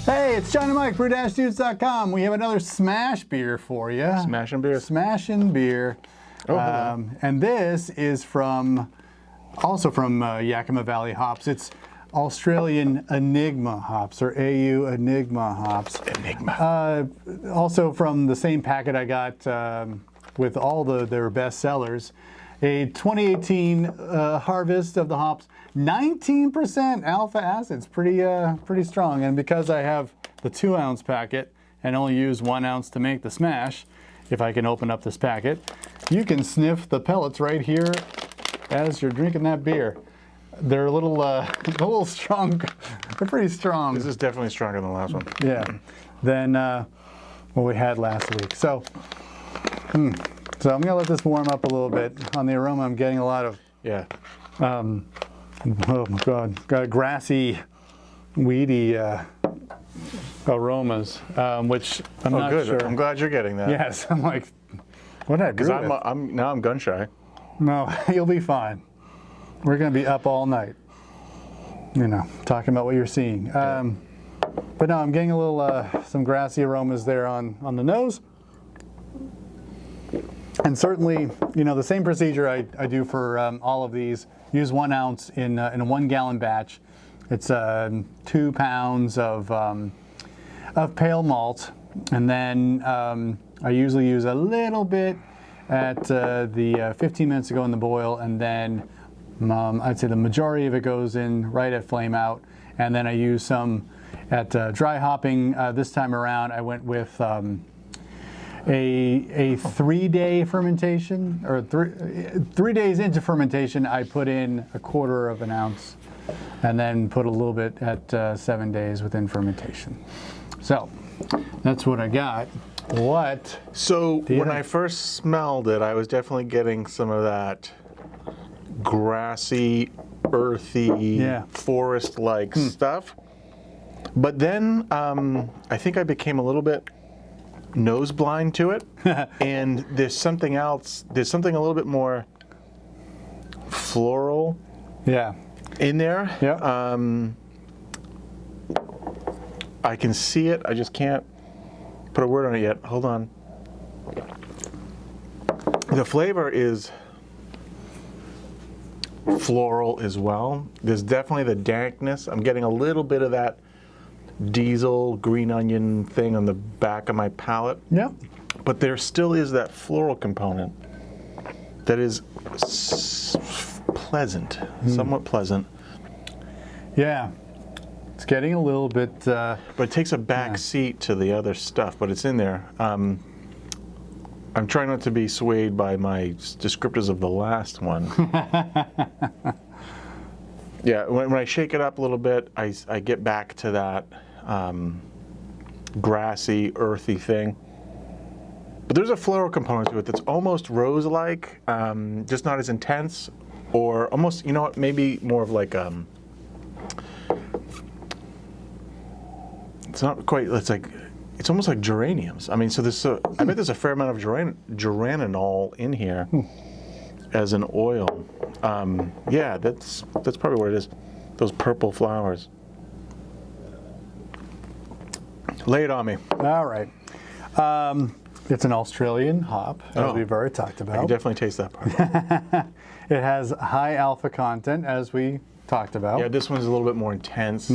Hey, it's John and Mike, brew-dudes.com. We have another SMaSH beer for you. SMaSH beer. SMaSH beer. And this is also from Yakima Valley Hops. It's Australian Enigma Hops, or AU Enigma Hops. Enigma. Also from the same packet I got with all their best sellers. A 2018 harvest of the hops, 19% alpha acids, pretty strong. And because I have the 2-ounce packet and only use 1 ounce to make the SMaSH, if I can open up this packet, you can sniff the pellets right here as you're drinking that beer. They're a little strong. They're pretty strong. This is definitely stronger than the last one. Yeah, than what we had last week. So I'm gonna let this warm up a little bit. On the aroma, I'm getting a lot of oh my God, grassy, weedy aromas, which I'm not good. sure. I'm glad you're getting that. Yes, I'm like, what did I do? Because I'm gun shy. No, you'll be fine. We're gonna be up all night, talking about what you're seeing. But no, I'm getting a little some grassy aromas there on the nose. And certainly, the same procedure I do for all of these. Use 1 ounce in a 1 gallon batch. It's 2 pounds of pale malt, and then I usually use a little bit at the 15 minutes to go in the boil, and then I'd say the majority of it goes in right at flame out, and then I use some at dry hopping. This time around, I went with a 3-day fermentation, or 3 days into fermentation, I put in 1/4 ounce, and then put a little bit at 7 days within fermentation. So that's what I got. So when I first smelled it, I was definitely getting some of that grassy, earthy, forest-like stuff. But then I think I became a little bit nose blind to it, and there's something else. There's something a little bit more floral. In there. I can see it. I just can't put a word on it yet. Hold on. The flavor is floral as well. There's definitely the dankness. I'm getting a little bit of that diesel green onion thing on the back of my palate. But there still is that floral component that is pleasant, somewhat pleasant. It's getting a little bit but it takes a back seat to the other stuff, but it's in there. I'm trying not to be swayed by my descriptors of the last one. When I shake it up a little bit, I get back to that grassy, earthy thing. But there's a floral component to it that's almost rose-like, just not as intense, or almost, maybe more of like it's not quite. It's almost like geraniums. I mean, so I bet there's a fair amount of geraninol in here as an oil. That's probably what it is. Those purple flowers. Lay it on me. All right. It's an Australian hop, as we've already talked about. I can definitely taste that part. It has high alpha content, as we talked about. Yeah, this one's a little bit more intense,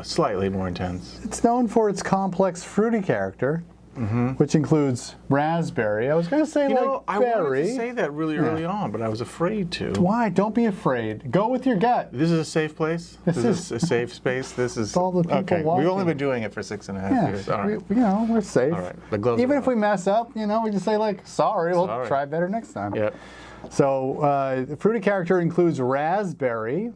slightly more intense. It's known for its complex fruity character, which includes raspberry. I was going to say berry. I wanted to say that really early on, but I was afraid to. Why? Don't be afraid. Go with your gut. This is a safe place? This is a safe space? This is all the people walking. We've only been doing it for 6.5 years. All right. We're safe. All right. The gloves Even are if we mess up, we just say sorry, we'll try better next time. Yep. So the fruity character includes raspberry,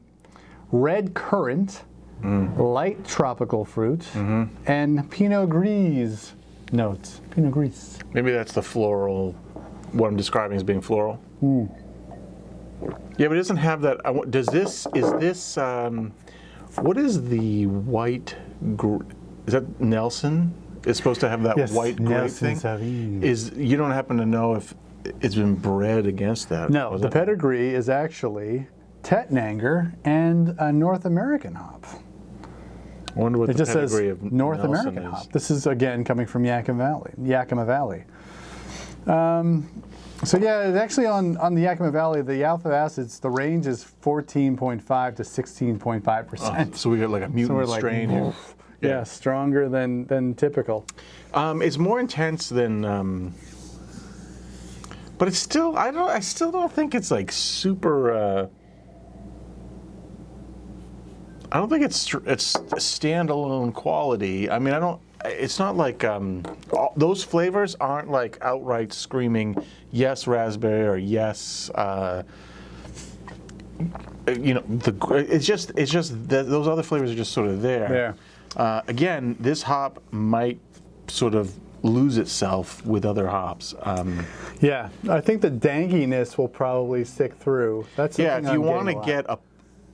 red currant, light tropical fruit, and Pinot Gris notes. Pinot Gris. Maybe that's the floral, what I'm describing as being floral. Yeah, but it doesn't have that. What is the white, is that Nelson? It's supposed to have that white grape thing? You don't happen to know if it's been bred against that? No, the pedigree is actually Tettnanger and a North American hop. I wonder what It the just says pedigree of North Nelson American is. hop. This is, again, coming from Yakima Valley. So yeah, it's actually on the Yakima Valley, the alpha acids, the range is 14.5 to 16.5%. So we got like a mutant strain here. Yeah, stronger than typical. It's more intense than, but it's still. I still don't think it's like super. I don't think it's standalone quality. I mean, I don't. It's not like those flavors aren't like outright screaming yes raspberry or yes. It's just that those other flavors are just sort of there. Yeah. Again, this hop might sort of lose itself with other hops. Yeah, I think the danginess will probably stick through. That's Yeah, if you want to get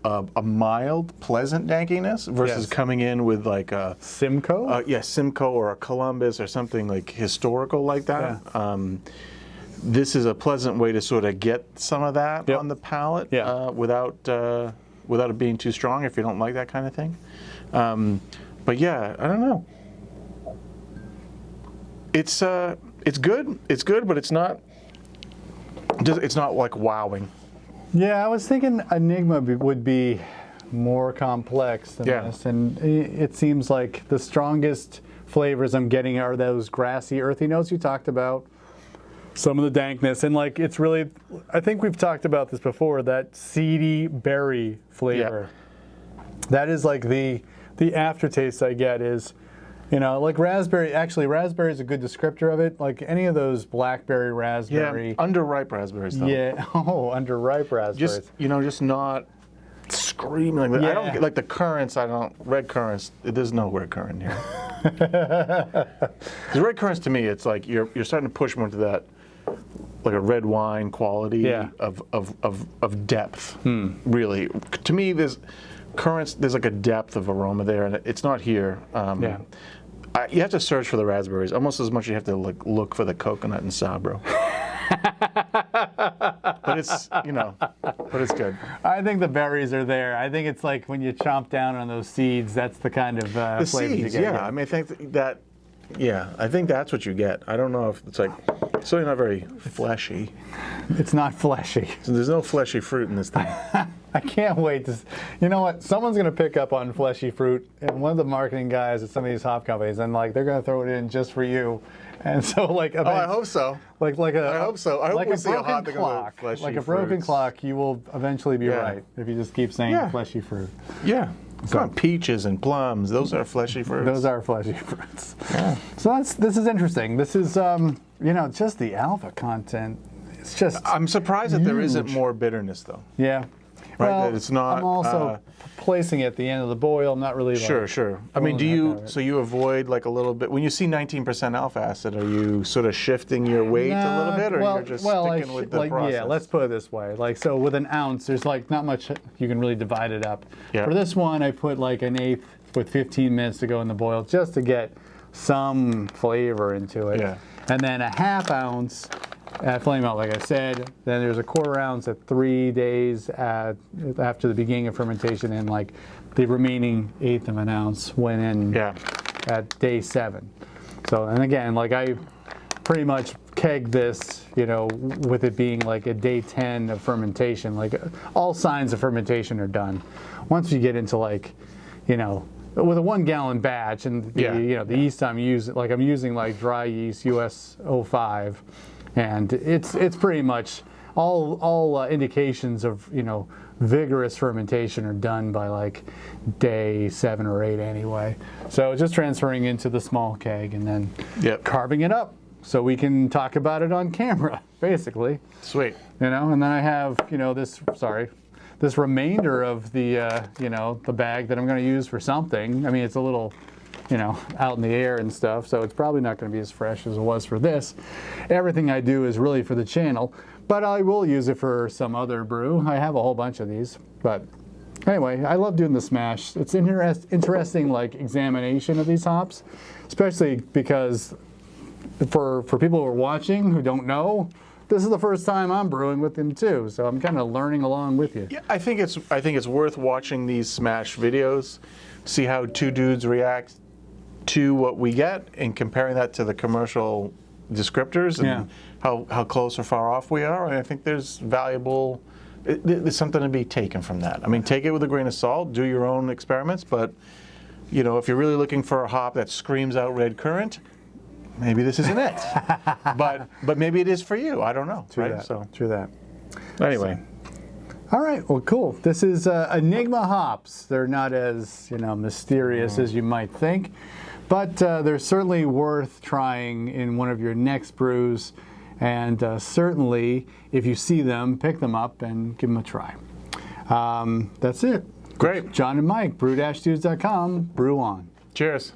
a mild, pleasant dankiness versus coming in with like a Simcoe. Simcoe or a Columbus or something like historical like that. Yeah. This is a pleasant way to sort of get some of that on the palate without it being too strong if you don't like that kind of thing. But yeah, I don't know. It's good. It's good, but it's not like wowing. Yeah, I was thinking Enigma would be more complex than this, and it seems like the strongest flavors I'm getting are those grassy, earthy notes you talked about. Some of the dankness, and like it's really, I think we've talked about this before, that seedy berry flavor. Yeah. That is like the aftertaste I get is, like raspberry. Actually, raspberry is a good descriptor of it. Like any of those blackberry, raspberry. Yeah, underripe raspberries though. Yeah, underripe raspberries. Just not screaming like that. I don't get like the currants. Red currants. There's no red currant here. The red currants to me, it's like you're starting to push more into that, like a red wine quality of depth. Really, to me, there's currants. There's like a depth of aroma there, and it's not here. You have to search for the raspberries almost as much as you have to look for the coconut and Sabro. But it's good. I think the berries are there. I think it's like when you chomp down on those seeds, that's the kind of the flavor seeds, you get. I mean, I think that. Yeah, I think that's what you get. I don't know if it's like certainly not very fleshy. It's not fleshy. So there's no fleshy fruit in this thing. I can't wait to. You know what? Someone's going to pick up on fleshy fruit, and one of the marketing guys at some of these hop companies, and like they're going to throw it in just for you. And so, like, I hope so. I hope so. I hope like we a see a hop broken clock. Like a broken fruits. Clock, you will eventually be right if you just keep saying fleshy fruit. Yeah. Come on, peaches and plums. Those are fleshy fruits. Those are fleshy fruits. Yeah. So this is interesting. This is just the alpha content. It's just. I'm surprised that there isn't more bitterness though. Yeah. Right. Well, that it's not. I'm also placing it at the end of the boil. I'm not really. Sure. I mean, so you avoid like a little bit when you see 19% alpha acid? Are you sort of shifting your weight a little bit, or you're just sticking with the process? Yeah, let's put it this way. Like, so with an ounce, there's like not much you can really divide it up. Yeah. For this one, I put like an eighth with 15 minutes to go in the boil just to get some flavor into it. Yeah. And then a half ounce at flame out, like I said. Then there's a quarter ounce at 3 days after the beginning of fermentation, and like the remaining eighth of an ounce went in at day 7. So, and again, like I pretty much kegged this, with it being like a day 10 of fermentation. Like all signs of fermentation are done. Once you get into like, with a 1 gallon batch, and the yeast I'm using like dry yeast US 05. And it's pretty much all indications of vigorous fermentation are done by like day 7 or 8 anyway. So just transferring into the small keg and then carving it up so we can talk about it on camera, basically. Sweet. And then I have this remainder of the the bag that I'm going to use for something. I mean, it's a little. Out in the air and stuff, so it's probably not going to be as fresh as it was for this. Everything I do is really for the channel, but I will use it for some other brew. I have a whole bunch of these, but anyway, I love doing the SMaSH. It's interesting, like, examination of these hops, especially because for people who are watching who don't know, this is the first time I'm brewing with him too, so I'm kind of learning along with you. Yeah, I think it's worth watching these SMaSH videos, see how two dudes react to what we get, and comparing that to the commercial descriptors and how close or far off we are. And I think there's there's something to be taken from that. I mean, take it with a grain of salt, do your own experiments, but you know, if you're really looking for a hop that screams out red currant, maybe this isn't it. but maybe it is for you. I don't know. True right? that. So True that. anyway. All right, well, cool. This is Enigma Hops. They're not as, mysterious as you might think, but they're certainly worth trying in one of your next brews. And certainly, if you see them, pick them up and give them a try. That's it. Great. John and Mike, brew-dudes.com. Brew on. Cheers.